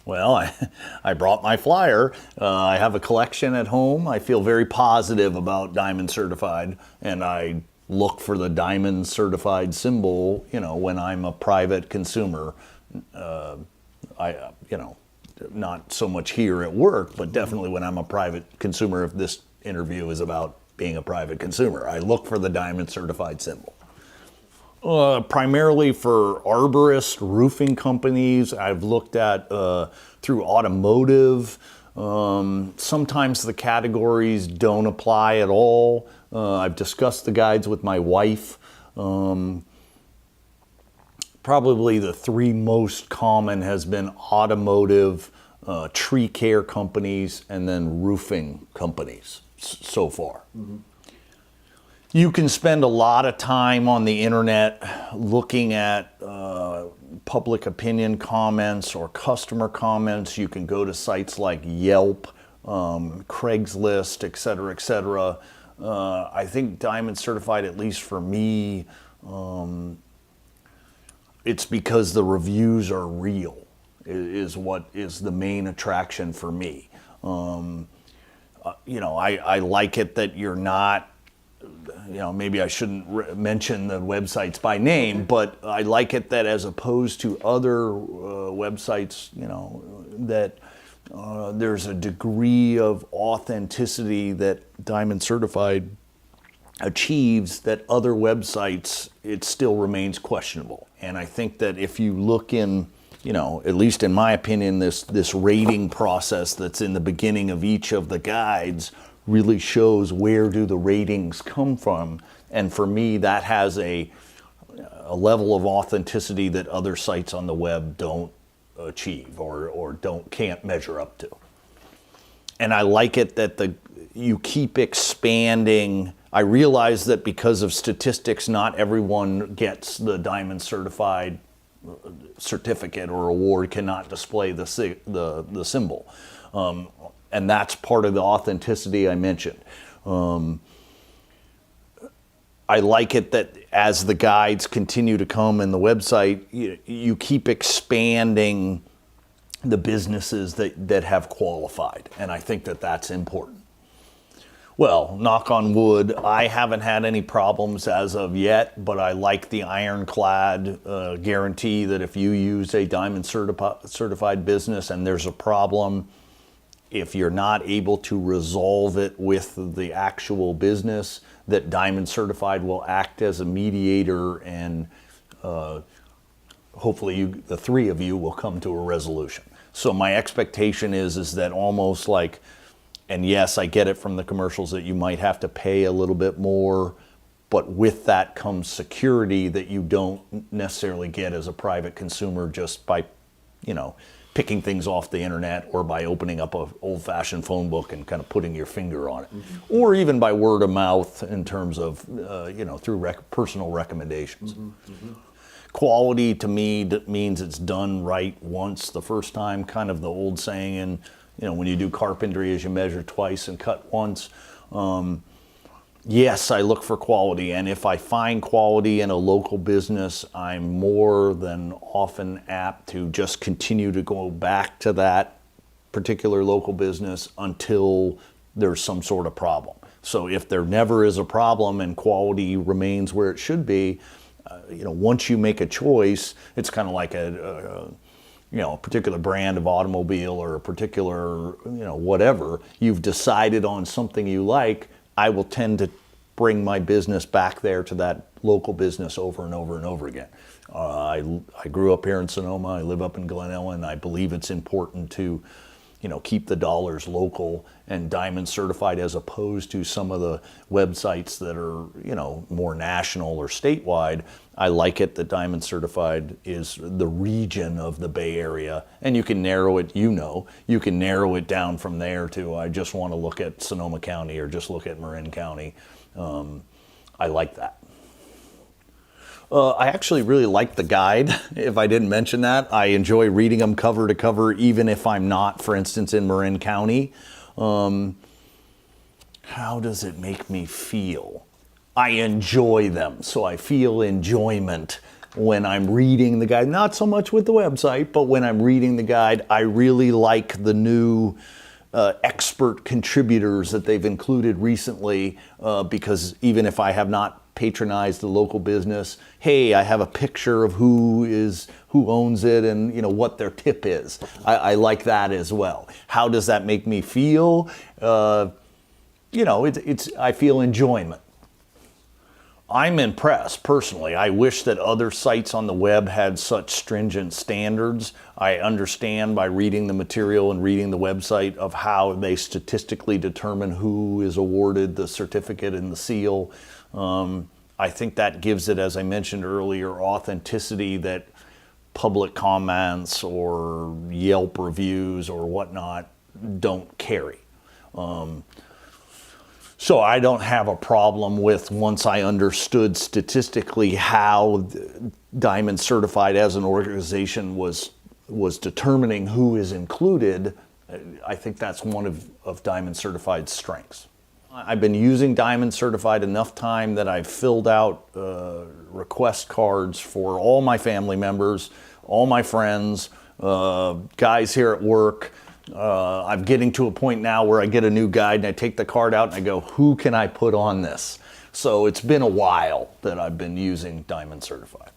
Well, I brought my flyer. I have a collection at home. I feel very positive about Diamond Certified, and I look for the Diamond Certified symbol, when I'm a private consumer. Not so much here at work, but definitely when I'm a private consumer, if this interview is about being a private consumer, I look for the Diamond Certified symbol. Primarily for arborist roofing companies. I've looked at through automotive. Sometimes the categories don't apply at all. I've discussed the guides with my wife. Probably the three most common has been automotive, tree care companies, and then roofing companies so far. Mm-hmm. You can spend a lot of time on the internet looking at public opinion comments or customer comments. You can go to sites like Yelp, Craigslist, et cetera, et cetera. I think Diamond Certified, at least for me, it's because the reviews are real, is what is the main attraction for me. I like it that you're not, maybe I shouldn't mention the websites by name, but I like it that as opposed to other websites, that there's a degree of authenticity that Diamond Certified achieves that other websites, it still remains questionable. And I think that if you look in, at least in my opinion, this rating process that's in the beginning of each of the guides really shows where do the ratings come from. And for me, that has a level of authenticity that other sites on the web don't achieve or can't measure up to. And I like it that you keep expanding. I realize that because of statistics, not everyone gets the Diamond Certified certificate or award, cannot display the symbol. And that's part of the authenticity I mentioned. I like it that as the guides continue to come in the website, you keep expanding the businesses that have qualified. And I think that that's important. Well, knock on wood, I haven't had any problems as of yet, but I like the ironclad guarantee that if you use a Diamond Certified business and there's a problem, if you're not able to resolve it with the actual business, that Diamond Certified will act as a mediator, and hopefully the three of you will come to a resolution. So my expectation is that almost like, and yes, I get it from the commercials that you might have to pay a little bit more, but with that comes security that you don't necessarily get as a private consumer just by, picking things off the internet or by opening up an old-fashioned phone book and kind of putting your finger on it. Mm-hmm. Or even by word of mouth in terms of, through personal recommendations. Mm-hmm. Mm-hmm. Quality to me means it's done right once the first time, kind of the old saying, when you do carpentry is you measure twice and cut once. Yes, I look for quality, and if I find quality in a local business, I'm more than often apt to just continue to go back to that particular local business until there's some sort of problem. So if there never is a problem and quality remains where it should be, once you make a choice, it's kind of like a particular brand of automobile or a particular, whatever, you've decided on something you like, I will tend to bring my business back there to that local business over and over and over again. I grew up here in Sonoma. I live up in Glen Ellen. I believe it's important to, keep the dollars local and Diamond Certified as opposed to some of the websites that are, more national or statewide. I like it that Diamond Certified is the region of the Bay Area, and you can narrow it, you can narrow it down from there to I just want to look at Sonoma County or just look at Marin County. I like that. I actually really like the guide, if I didn't mention that. I enjoy reading them cover to cover, even if I'm not, for instance, in Marin County. How does it make me feel? I enjoy them, so I feel enjoyment when I'm reading the guide, not so much with the website, but when I'm reading the guide, I really like the new expert contributors that they've included recently, because even if I have not patronized the local business, hey, I have a picture of who owns it and what their tip is. I like that as well. How does that make me feel? I feel enjoyment. I'm impressed personally. I wish that other sites on the web had such stringent standards. I understand by reading the material and reading the website of how they statistically determine who is awarded the certificate and the seal. I think that gives it, as I mentioned earlier, authenticity that public comments or Yelp reviews or whatnot don't carry. So I don't have a problem with, once I understood statistically how Diamond Certified as an organization was determining who is included. I think that's one of Diamond Certified's strengths. I've been using Diamond Certified enough time that I've filled out request cards for all my family members, all my friends, guys here at work. I'm getting to a point now where I get a new guide and I take the card out and I go, who can I put on this? So it's been a while that I've been using Diamond Certified.